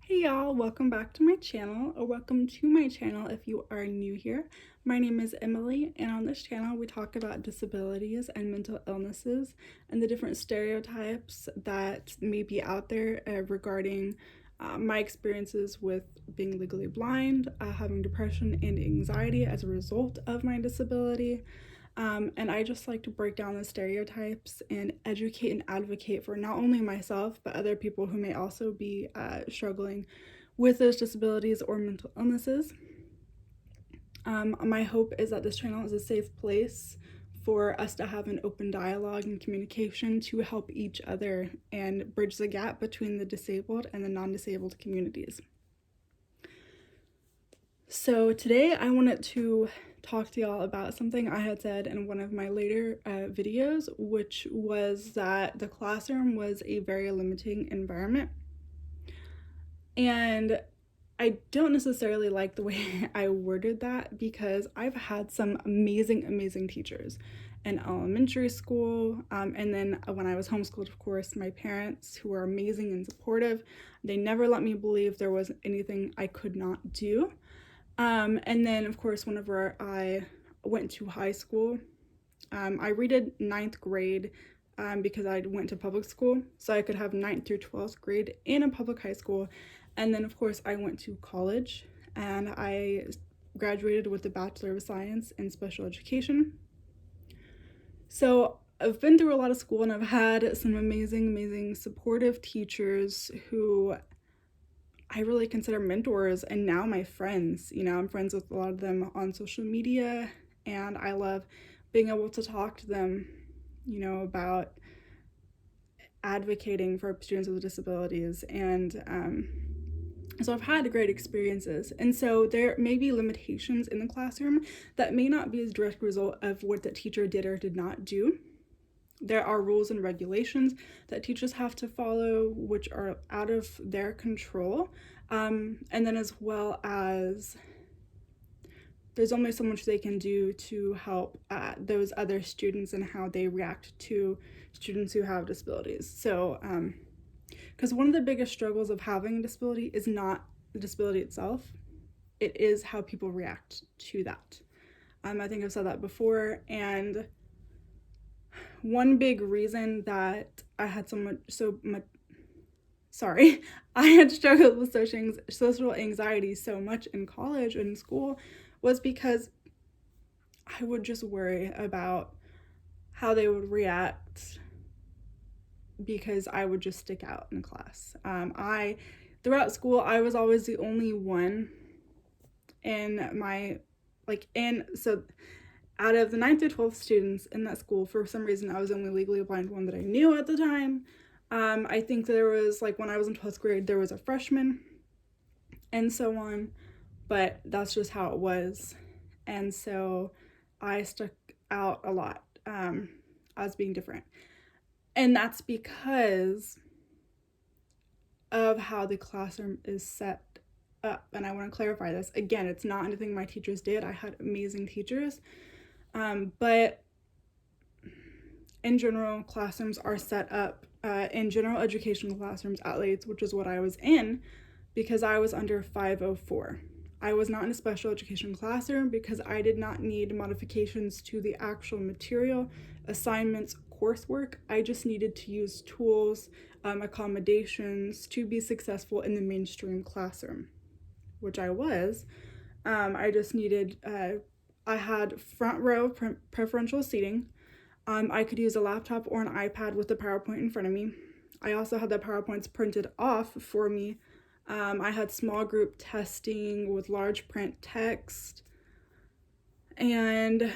Hey y'all, welcome back to my channel, or welcome to my channel if you are new here. My name is Emily, and on this channel we talk about disabilities and mental illnesses and the different stereotypes that may be out there regarding my experiences with being legally blind, having depression and anxiety as a result of my disability. And I just like to break down the stereotypes and educate and advocate for not only myself, but other people who may also be struggling with those disabilities or mental illnesses. My hope is that this channel is a safe place for us to have an open dialogue and communication to help each other and bridge the gap between the disabled and the non-disabled communities. So today I wanted to talk to y'all about something I had said in one of my later videos, which was that the classroom was a very limiting environment. And I don't necessarily like the way I worded that because I've had some amazing teachers in elementary school. And then when I was homeschooled, of course, my parents, who were amazing and supportive, they never let me believe there was anything I could not do. And then, of course, whenever I went to high school, I redid ninth grade because I went to public school, so I could have 9th through 12th grade in a public high school. And then, of course, I went to college and I graduated with a Bachelor of Science in Special Education. So I've been through a lot of school and I've had some amazing supportive teachers who I really consider mentors and now my friends. You know, I'm friends with a lot of them on social media, and I love being able to talk to them, you know, about advocating for students with disabilities. And so I've had great experiences. And so there may be limitations in the classroom that may not be as direct result of what the teacher did or did not do. There are rules and regulations that teachers have to follow, which are out of their control. And then as well as there's only so much they can do to help those other students and how they react to students who have disabilities. So, because one of the biggest struggles of having a disability is not the disability itself, it is how people react to that. I think I've said that before, and one big reason that I had I had struggled with social anxiety so much in college and in school was because I would just worry about how they would react because I would just stick out in class. Throughout school, I was always the only one in my, so out of the 9th through 12th students in that school, for some reason, I was the only legally blind one that I knew at the time. I think there was, when I was in 12th grade, there was a freshman and so on, but that's just how it was. And so I stuck out a lot as being different. And that's because of how the classroom is set up. And I want to clarify this. Again, it's not anything my teachers did. I had amazing teachers. But in general, classrooms are set up in general education classrooms, at least, which is what I was in, because I was under 504. I was not in a special education classroom because I did not need modifications to the actual material, assignments, coursework. I just needed to use tools, accommodations to be successful in the mainstream classroom, which I was. I just needed I had front row preferential seating. I could use a laptop or an iPad with the PowerPoint in front of me. I also had the PowerPoints printed off for me. I had small group testing with large print text. And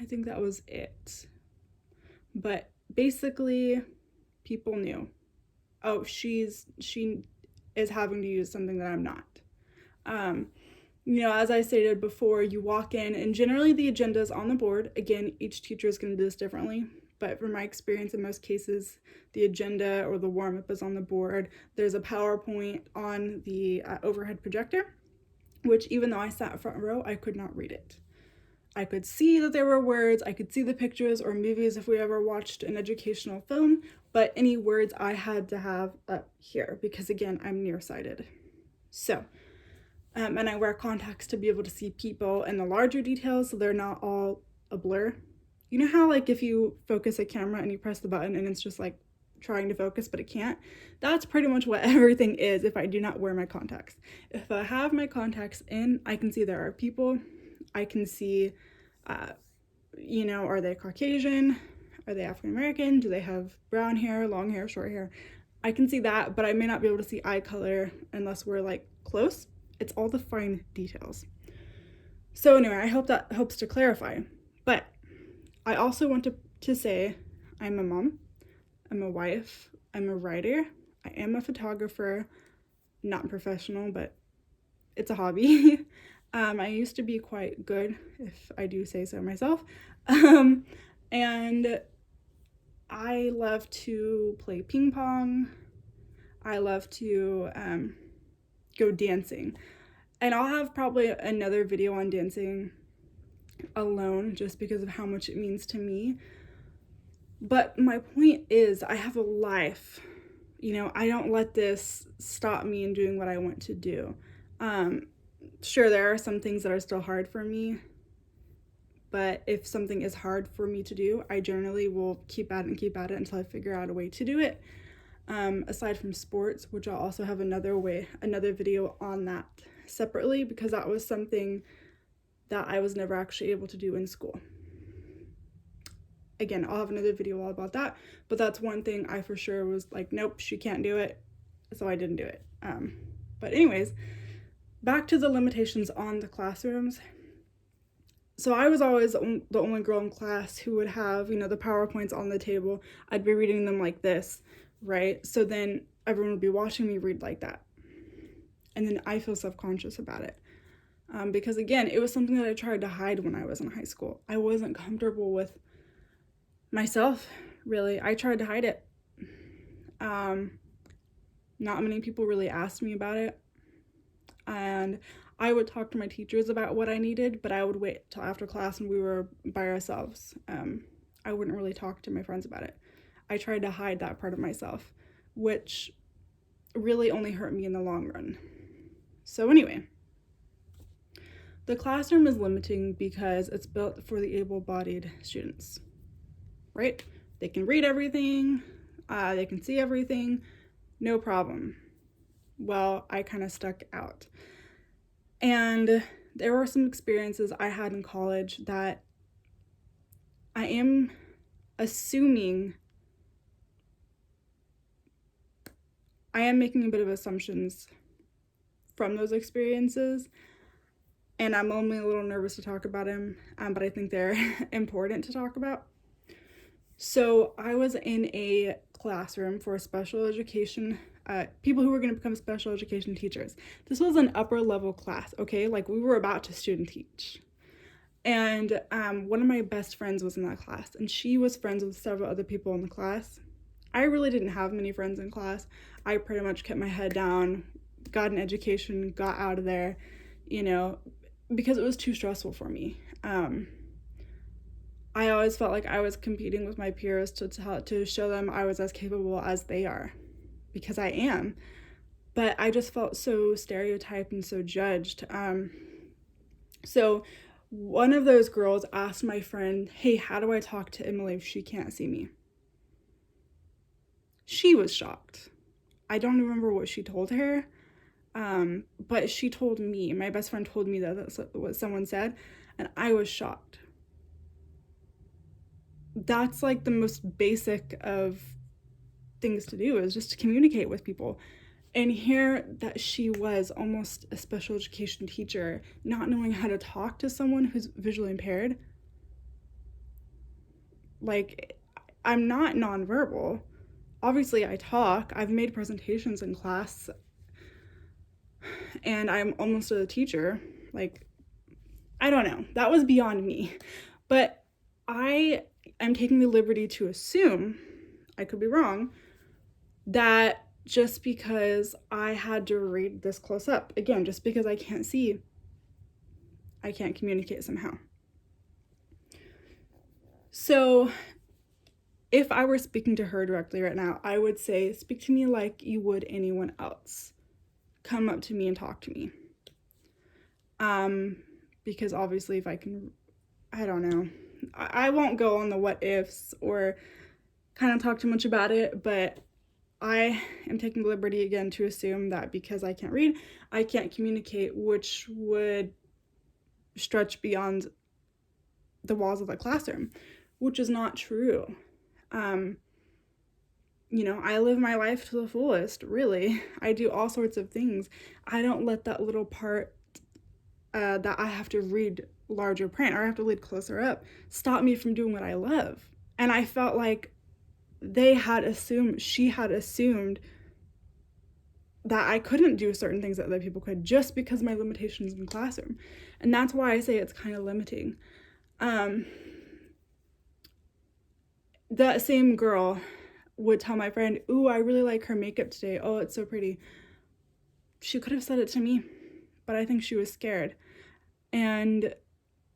I think that was it. But basically, people knew, oh, she is having to use something that I'm not. You know, as I stated before, you walk in and generally the agenda is on the board. Again, each teacher is going to do this differently, but from my experience, in most cases, the agenda or the warm-up is on the board. There's a PowerPoint on the overhead projector, which even though I sat front row, I could not read it. I could see that there were words, I could see the pictures or movies if we ever watched an educational film, but any words I had to have up here because, again, I'm nearsighted. So, and I wear contacts to be able to see people and the larger details so they're not all a blur. You know how, like, if you focus a camera and you press the button and it's just like trying to focus but it can't? That's pretty much what everything is if I do not wear my contacts. If I have my contacts in, I can see there are people. I can see, are they Caucasian? Are they African American? Do they have brown hair, long hair, short hair? I can see that, but I may not be able to see eye color unless we're like close. It's all the fine details. So anyway, I hope that helps to clarify. But I also want to say I'm a mom, I'm a wife, I'm a writer, I am a photographer, not professional, but it's a hobby. I used to be quite good, if I do say so myself. And I love to play ping pong. I love to go dancing. And I'll have probably another video on dancing alone just because of how much it means to me. But my point is, I have a life. I don't let this stop me in doing what I want to do. Sure, there are some things that are still hard for me, but if something is hard for me to do, I generally will keep at it until I figure out a way to do it. Aside from sports, which I'll also have another video on that separately, because that was something that I was never actually able to do in school. Again, I'll have another video all about that, but that's one thing I for sure was like, nope, she can't do it, so I didn't do it. But anyways, back to the limitations on the classrooms. So I was always the only girl in class who would have, the PowerPoints on the table. I'd be reading them like this, right? So then everyone would be watching me read like that. And then I feel self-conscious about it. Because again, it was something that I tried to hide when I was in high school. I wasn't comfortable with myself, really. I tried to hide it. Not many people really asked me about it. And I would talk to my teachers about what I needed, but I would wait till after class when we were by ourselves. I wouldn't really talk to my friends about it. I tried to hide that part of myself, which really only hurt me in the long run. So anyway, the classroom is limiting because it's built for the able-bodied students, right? They can read everything, they can see everything, no problem. Well, I kind of stuck out. And there were some experiences I had in college that I am assuming, I am making a bit of assumptions from those experiences, and I'm only a little nervous to talk about them, but I think they're important to talk about. So I was in a classroom for special education people who were going to become special education teachers. This was an upper level class, okay? Like, we were about to student teach. And one of my best friends was in that class, and she was friends with several other people in the class. I really didn't have many friends in class. I pretty much kept my head down, got an education, got out of there, because it was too stressful for me. I always felt like I was competing with my peers to show them I was as capable as they are, because I am. But I just felt so stereotyped and so judged. So one of those girls asked my friend, hey, how do I talk to Emily if she can't see me? She was shocked. I don't remember what she told her, but she told me, my best friend told me that that's what someone said, and I was shocked. That's like the most basic of things to do, is just to communicate with people. And here that she was almost a special education teacher, not knowing how to talk to someone who's visually impaired. Like, I'm not nonverbal. Obviously, I talk. I've made presentations in class, and I'm almost a teacher. Like, I don't know. That was beyond me. But I am taking the liberty to assume, I could be wrong, that just because I had to read this close up, again, just because I can't see, I can't communicate somehow. So if I were speaking to her directly right now, I would say, speak to me like you would anyone else. Come up to me and talk to me. Because obviously if I can, I don't know. I won't go on the what ifs or kind of talk too much about it, but I am taking the liberty again to assume that because I can't read, I can't communicate, which would stretch beyond the walls of the classroom, which is not true. I live my life to the fullest, really. I do all sorts of things. I don't let that little part that I have to read larger print or I have to read closer up stop me from doing what I love. And I felt like she had assumed that I couldn't do certain things that other people could just because of my limitations in the classroom. And that's why I say it's kind of limiting. That same girl would tell my friend, "Ooh, I really like her makeup today. Oh, it's so pretty." She could have said it to me, but I think she was scared. And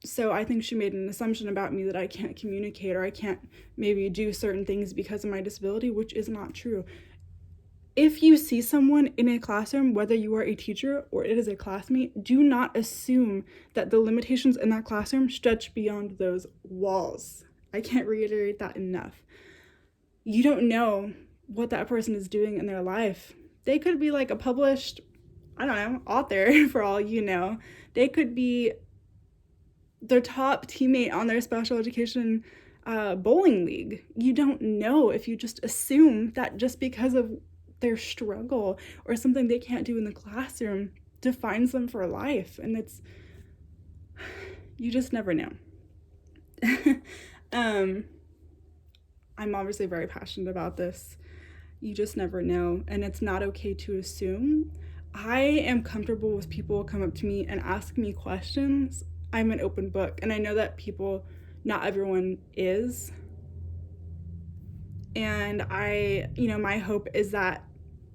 so I think she made an assumption about me that I can't communicate or I can't maybe do certain things because of my disability, which is not true. If you see someone in a classroom, whether you are a teacher or it is a classmate, do not assume that the limitations in that classroom stretch beyond those walls. I can't reiterate that enough. You don't know what that person is doing in their life. They could be like a published, I don't know, author for all you know. They could be their top teammate on their special education bowling league. You don't know if you just assume that just because of their struggle or something they can't do in the classroom defines them for life. And you just never know. I'm obviously very passionate about this. You just never know, and it's not okay to assume. I am comfortable with people come up to me and ask me questions. I'm an open book, and I know that not everyone is. And my hope is that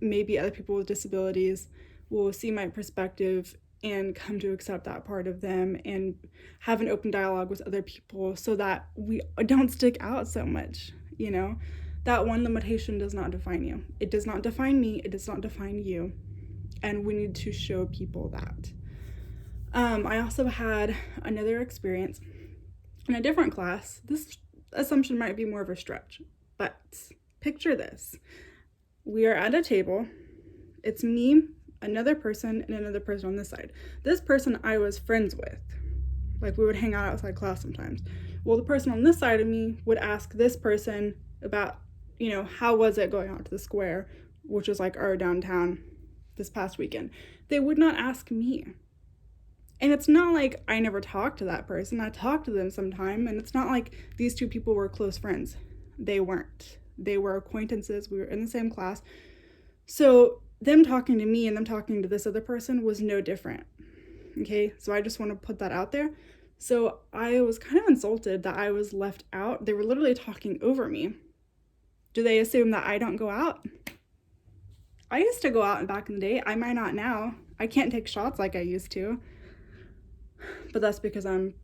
maybe other people with disabilities will see my perspective and come to accept that part of them and have an open dialogue with other people so that we don't stick out so much, That one limitation does not define you. It does not define me. It does not define you. And we need to show people that. I also had another experience in a different class. This assumption might be more of a stretch, but picture this. We are at a table. It's me, another person, and another person on this side. This person I was friends with. Like, we would hang out outside class sometimes. Well, the person on this side of me would ask this person about, how was it going out to the square, which was like our downtown this past weekend. They would not ask me. And it's not like I never talked to that person. I talked to them sometime, and it's not like these two people were close friends. They weren't. They were acquaintances. We were in the same class. So them talking to me and them talking to this other person was no different. Okay, so I just want to put that out there. So I was kind of insulted that I was left out. They were literally talking over me. Do they assume that I don't go out? I used to go out back in the day. I might not now. I can't take shots like I used to. But that's because I'm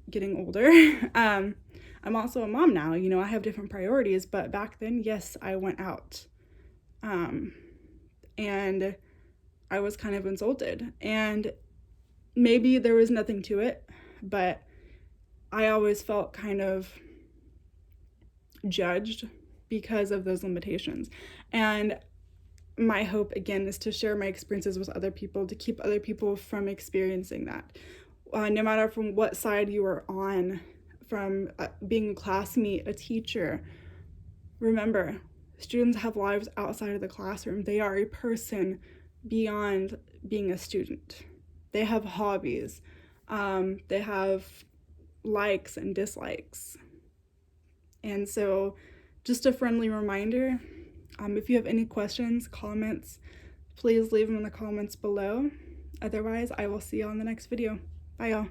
getting older. I'm also a mom now. I have different priorities. But back then, yes, I went out. And I was kind of insulted. And maybe there was nothing to it, but I always felt kind of judged because of those limitations. And my hope, again, is to share my experiences with other people, to keep other people from experiencing that. No matter from what side you are on, from being a classmate, a teacher, remember, students have lives outside of the classroom. They are a person beyond being a student. They have hobbies. They have likes and dislikes. And so just a friendly reminder, if you have any questions, comments, please leave them in the comments below. Otherwise, I will see you on the next video. Bye, y'all.